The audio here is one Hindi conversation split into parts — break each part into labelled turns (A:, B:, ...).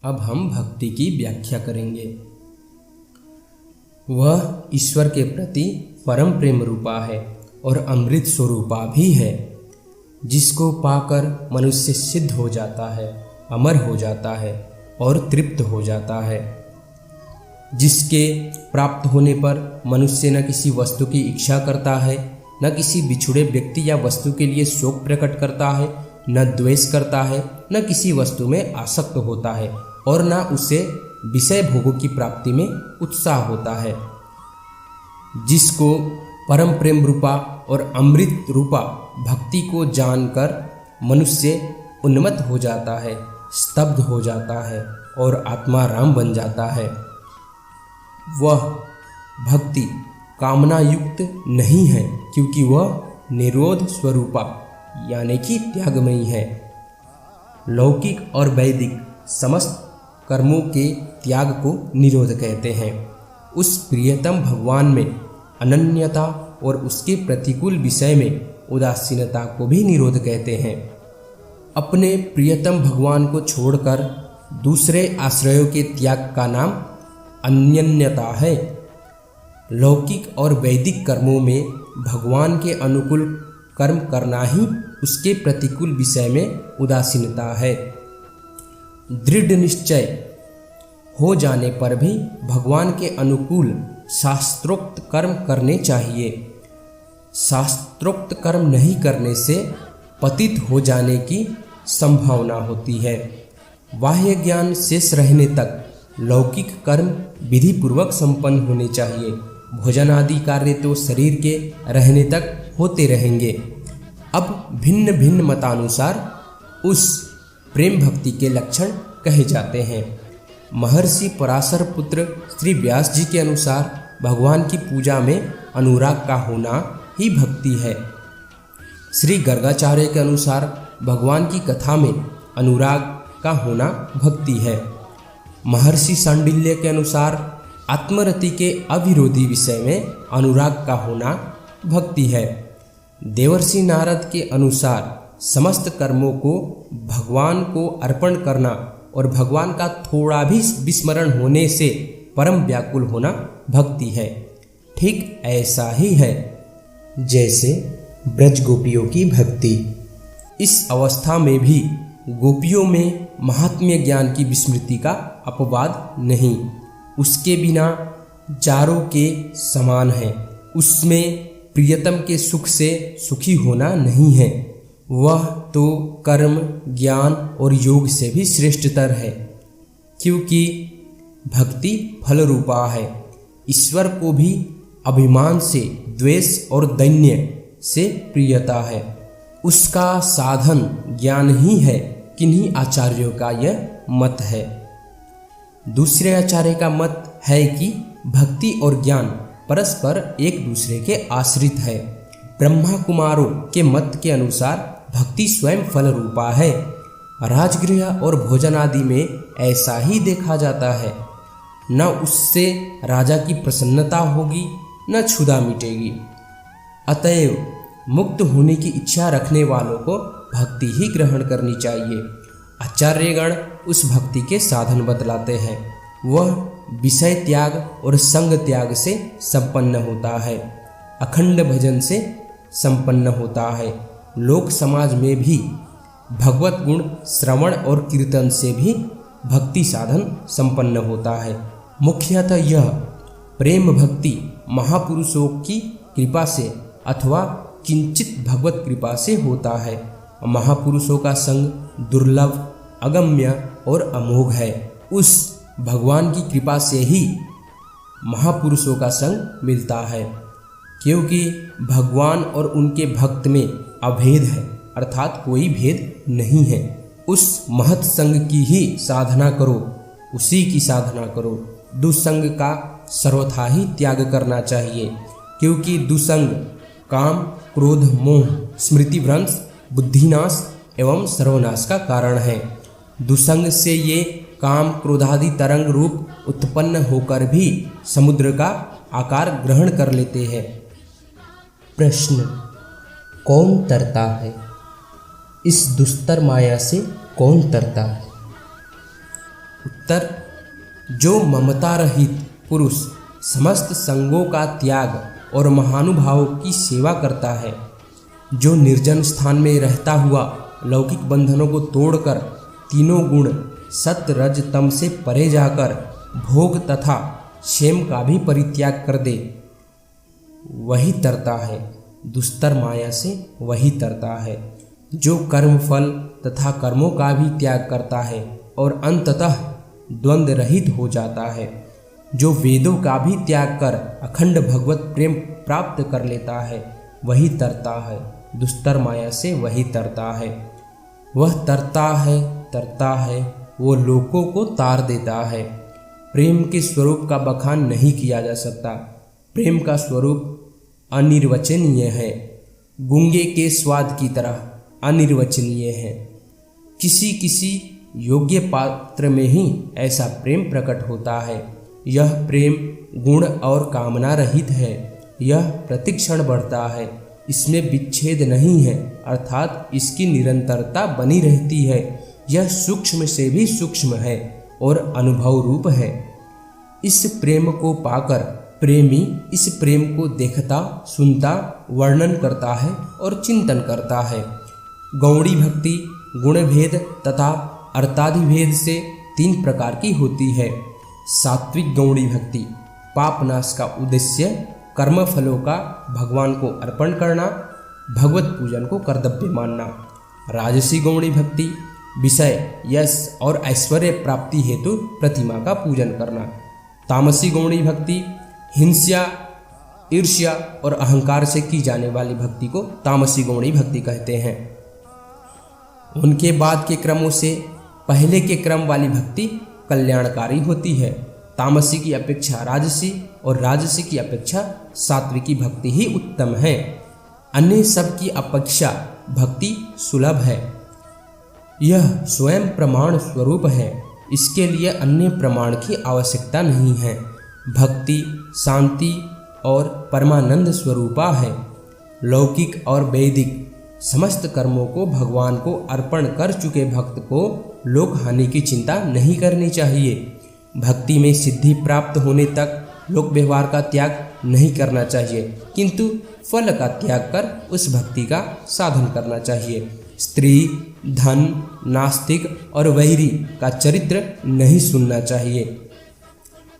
A: अब हम भक्ति की व्याख्या करेंगे। वह ईश्वर के प्रति परम प्रेम रूपा है और अमृत स्वरूपा भी है, जिसको पाकर मनुष्य सिद्ध हो जाता है, अमर हो जाता है और तृप्त हो जाता है। जिसके प्राप्त होने पर मनुष्य न किसी वस्तु की इच्छा करता है, न किसी बिछुड़े व्यक्ति या वस्तु के लिए शोक प्रकट करता है, न द्वेष करता है, न किसी वस्तु में आसक्त होता है और न उसे विषय भोगों की प्राप्ति में उत्साह होता है। जिसको परम प्रेम रूपा और अमृत रूपा भक्ति को जानकर मनुष्य उन्मत्त हो जाता है, स्तब्ध हो जाता है और आत्मा राम बन जाता है। वह भक्ति कामना युक्त नहीं है, क्योंकि वह निरोध स्वरूपा यानी कि त्यागमयी है। लौकिक और वैदिक समस्त कर्मों के त्याग को निरोध कहते हैं। उस प्रियतम भगवान में अनन्यता और उसके प्रतिकूल विषय में उदासीनता को भी निरोध कहते हैं। अपने प्रियतम भगवान को छोड़कर दूसरे आश्रयों के त्याग का नाम अन्यन्यता है। लौकिक और वैदिक कर्मों में भगवान के अनुकूल कर्म करना ही उसके प्रतिकूल विषय में उदासीनता है। दृढ़ निश्चय हो जाने पर भी भगवान के अनुकूल शास्त्रोक्त कर्म करने चाहिए। शास्त्रोक्त कर्म नहीं करने से पतित हो जाने की संभावना होती है। बाह्य ज्ञान शेष रहने तक लौकिक कर्म विधि पूर्वक संपन्न होने चाहिए। भोजन आदि कार्य तो शरीर के रहने तक होते रहेंगे। अब भिन्न भिन्न मतानुसार उस प्रेम भक्ति के लक्षण कहे जाते हैं। महर्षि पराशर पुत्र श्री व्यास जी के अनुसार भगवान की पूजा में अनुराग का होना ही भक्ति है। श्री गर्गाचार्य के अनुसार भगवान की कथा में अनुराग का होना भक्ति है। महर्षि सांडिल्य के अनुसार आत्मरति के अविरोधी विषय में अनुराग का होना भक्ति है। देवर्षि नारद के अनुसार समस्त कर्मों को भगवान को अर्पण करना और भगवान का थोड़ा भी विस्मरण होने से परम व्याकुल होना भक्ति है। ठीक ऐसा ही है जैसे ब्रज गोपियों की भक्ति। इस अवस्था में भी गोपियों में महात्म्य ज्ञान की विस्मृति का अपवाद नहीं। उसके बिना जारों के समान है। उसमें प्रियतम के सुख से सुखी होना नहीं है। वह तो कर्म, ज्ञान और योग से भी श्रेष्ठतर है, क्योंकि भक्ति फल रूपा है। ईश्वर को भी अभिमान से, द्वेष और दैन्य से प्रियता है। उसका साधन ज्ञान ही है। किन्हीं आचार्यों का यह मत है। दूसरे आचार्य का मत है कि भक्ति और ज्ञान परस्पर एक दूसरे के आश्रित है। ब्रह्मा कुमारों के मत के अनुसार भक्ति स्वयं फल रूपा है। राजगृह और भोजन आदि में ऐसा ही देखा जाता है। न उससे राजा की प्रसन्नता होगी, न क्षुधा मिटेगी। अतएव मुक्त होने की इच्छा रखने वालों को भक्ति ही ग्रहण करनी चाहिए। आचार्यगण उस भक्ति के साधन बतलाते हैं। वह विषय त्याग और संग त्याग से संपन्न होता है, अखंड भजन से संपन्न होता है। लोक समाज में भी भगवत गुण श्रवण और कीर्तन से भी भक्ति साधन संपन्न होता है। मुख्यतः यह प्रेम भक्ति महापुरुषों की कृपा से अथवा किंचित भगवत कृपा से होता है। महापुरुषों का संग दुर्लभ, अगम्य और अमोघ है। उस भगवान की कृपा से ही महापुरुषों का संग मिलता है, क्योंकि भगवान और उनके भक्त में अभेद है, अर्थात कोई भेद नहीं है। उस महत् संग की ही साधना करो, उसी की साधना करो। दुसंग का सर्वथा ही त्याग करना चाहिए, क्योंकि दुसंग काम, क्रोध, मोह, स्मृति भ्रंश, बुद्धिनाश एवं सर्वनाश का कारण है। दुसंग से ये काम, क्रोधादि तरंग रूप उत्पन्न होकर भी समुद्र का आकार ग्रहण कर लेते हैं। प्रश्न: कौन तरता है? इस दुस्तर माया से कौन तरता है? उत्तर, जो ममता रहित पुरुष समस्त संगों का त्याग और महानुभावों की सेवा करता है, जो निर्जन स्थान में रहता हुआ लौकिक बंधनों को तोड़कर तीनों गुण सत्य रज तम से परे जाकर भोग तथा क्षेम का भी परित्याग कर दे, वही तरता है। दुस्तर माया से वही तरता है। जो कर्म फल तथा कर्मों का भी त्याग करता है और अंततः द्वंद्व रहित हो जाता है, जो वेदों का भी त्याग कर अखंड भगवत प्रेम प्राप्त कर लेता है, वही तरता है। दुस्तर माया से वही तरता है। वह तरता है, वो लोकों को तार देता है। प्रेम के स्वरूप का बखान नहीं किया जा सकता। प्रेम का स्वरूप अनिर्वचनीय है, गूंगे के स्वाद की तरह अनिर्वचनीय है। किसी योग्य पात्र में ही ऐसा प्रेम प्रकट होता है। यह प्रेम गुण और कामना रहित है। यह प्रतिक्षण बढ़ता है, इसमें विच्छेद नहीं है, अर्थात इसकी निरंतरता बनी रहती है। यह सूक्ष्म से भी सूक्ष्म है और अनुभव रूप है। इस प्रेम को पाकर प्रेमी इस प्रेम को देखता, सुनता, वर्णन करता है और चिंतन करता है। गौड़ी भक्ति गुणभेद तथा अर्थाधिभेद से 3 प्रकार की होती है। सात्विक गौड़ी भक्ति पापनाश का उद्देश्य कर्म फलों का भगवान को अर्पण करना, भगवत पूजन को कर्तव्य मानना। राजसी गौड़ी भक्ति विषय, यश और ऐश्वर्य प्राप्ति हेतु प्रतिमा का पूजन करना। तामसी गौड़ी भक्ति हिंसा, ईर्ष्या और अहंकार से की जाने वाली भक्ति को तामसी गौड़ी भक्ति कहते हैं। उनके बाद के क्रमों से पहले के क्रम वाली भक्ति कल्याणकारी होती है। तामसी की अपेक्षा राजसी और राजसी की अपेक्षा सात्विकी भक्ति ही उत्तम है। अन्य सब की अपेक्षा भक्ति सुलभ है। यह स्वयं प्रमाण स्वरूप है, इसके लिए अन्य प्रमाण की आवश्यकता नहीं है। भक्ति शांति और परमानंद स्वरूपा है। लौकिक और वैदिक समस्त कर्मों को भगवान को अर्पण कर चुके भक्त को लोक हानि की चिंता नहीं करनी चाहिए। भक्ति में सिद्धि प्राप्त होने तक लोक व्यवहार का त्याग नहीं करना चाहिए, किंतु फल का त्याग कर उस भक्ति का साधन करना चाहिए। स्त्री, धन, नास्तिक और वैरी का चरित्र नहीं सुनना चाहिए।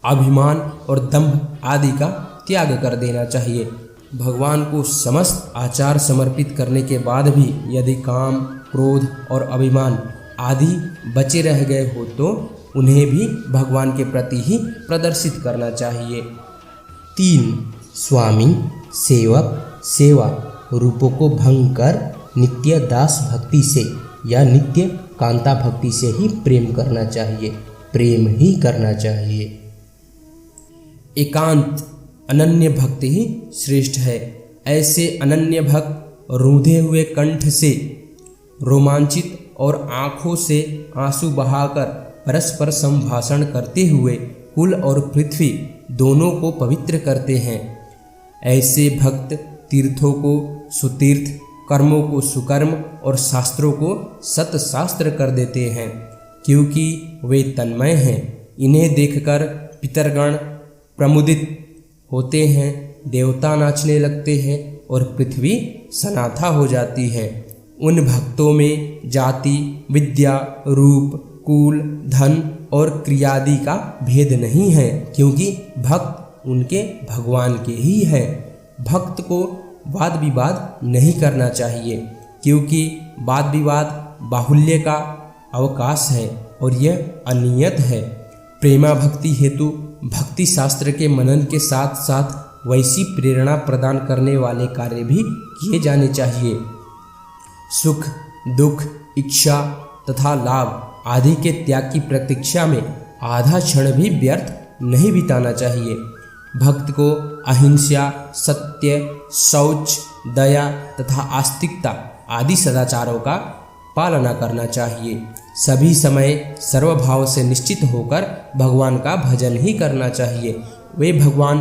A: अभिमान और दंभ आदि का त्याग कर देना चाहिए। भगवान को समस्त आचार समर्पित करने के बाद भी यदि काम, क्रोध और अभिमान आदि बचे रह गए हो तो उन्हें भी भगवान के प्रति ही प्रदर्शित करना चाहिए। 3. स्वामी, सेवक, सेवा रूपों को भंग कर नित्य दास भक्ति से या नित्य कांता भक्ति से ही प्रेम करना चाहिए। प्रेम ही करना चाहिए। एकांत अनन्य भक्ति ही श्रेष्ठ है। ऐसे अनन्य भक्त रूंधे हुए कंठ से रोमांचित और आँखों से आंसू बहाकर परस्पर संभाषण करते हुए कुल और पृथ्वी दोनों को पवित्र करते हैं। ऐसे भक्त तीर्थों को सुतीर्थ, कर्मों को सुकर्म और शास्त्रों को सतशास्त्र कर देते हैं, क्योंकि वे तन्मय हैं। इन्हें देखकर पितरगण प्रमुदित होते हैं, देवता नाचने लगते हैं और पृथ्वी सनाथा हो जाती है। उन भक्तों में जाति, विद्या, रूप, कुल, धन और क्रियादि का भेद नहीं है, क्योंकि भक्त उनके भगवान के ही है। भक्त को वाद विवाद नहीं करना चाहिए, क्योंकि वाद विवाद बाहुल्य का अवकाश है और यह अनियत है। प्रेमा भक्ति हेतु भक्ति शास्त्र के मनन के साथ साथ वैसी प्रेरणा प्रदान करने वाले कार्य भी किए जाने चाहिए। सुख, दुख, इच्छा तथा लाभ आदि के त्याग की प्रतीक्षा में आधा क्षण भी व्यर्थ नहीं बिताना चाहिए। भक्त को अहिंसा, सत्य, शौच, दया तथा आस्तिकता आदि सदाचारों का पालना करना चाहिए। सभी समय सर्वभाव से निश्चित होकर भगवान का भजन ही करना चाहिए। वे भगवान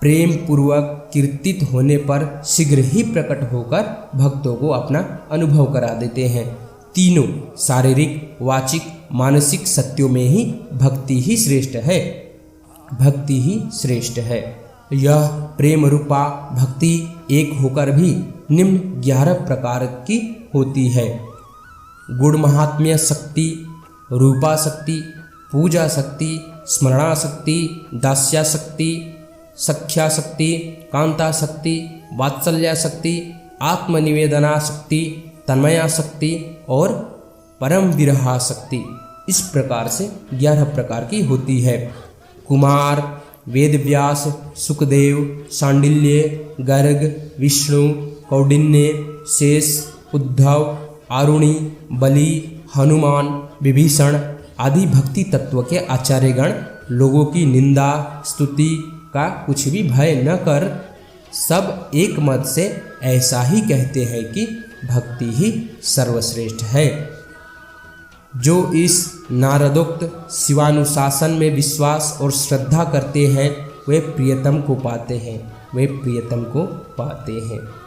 A: प्रेम पूर्वक कीर्तित होने पर शीघ्र ही प्रकट होकर भक्तों को अपना अनुभव करा देते हैं। तीनों शारीरिक, वाचिक, मानसिक सत्यों में ही भक्ति ही श्रेष्ठ है। भक्ति ही श्रेष्ठ है। यह प्रेम रूपा भक्ति एक होकर भी निम्न 11 प्रकार की होती है। गुण महात्म्य शक्ति, रूपा शक्ति, पूजा शक्ति, स्मरणा शक्ति, दास्या शक्ति, सख्या शक्ति, कांता शक्ति, वात्सल्य शक्ति, आत्मनिवेदना शक्ति, तन्मया शक्ति और परम विरहा शक्ति। इस प्रकार से 11 प्रकार की होती है। कुमार, वेदव्यास, सुखदेव, सांडिल्य, गर्ग, विष्णु, कौंडिन्य, शेष, उद्धव, आरुणि, बलि, हनुमान, विभीषण आदि भक्ति तत्व के आचार्यगण लोगों की निंदा स्तुति का कुछ भी भय न कर सब एक मत से ऐसा ही कहते हैं कि भक्ति ही सर्वश्रेष्ठ है। जो इस नारदोक्त शिवानुशासन में विश्वास और श्रद्धा करते हैं वे प्रियतम को पाते हैं। वे प्रियतम को पाते हैं।